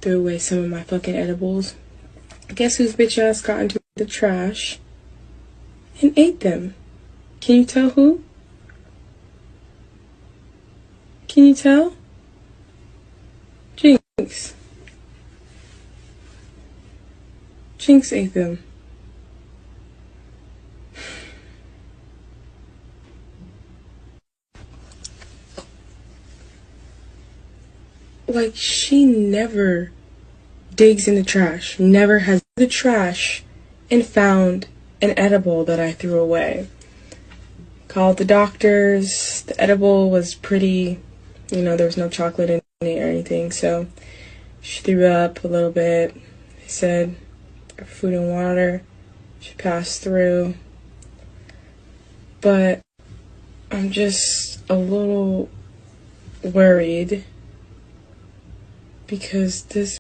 threw away some of my fucking edibles. Guess whose bitch ass got into the trash and ate them? Can you tell who? Can you tell? Jinx. Jinx ate them. Like, she never digs in the trash, never has the trash and found an edible that I threw away. Called the doctors. The edible was pretty, there was no chocolate in it or anything, so she threw up a little bit. They said food and water should pass through. But I'm just a little worried because this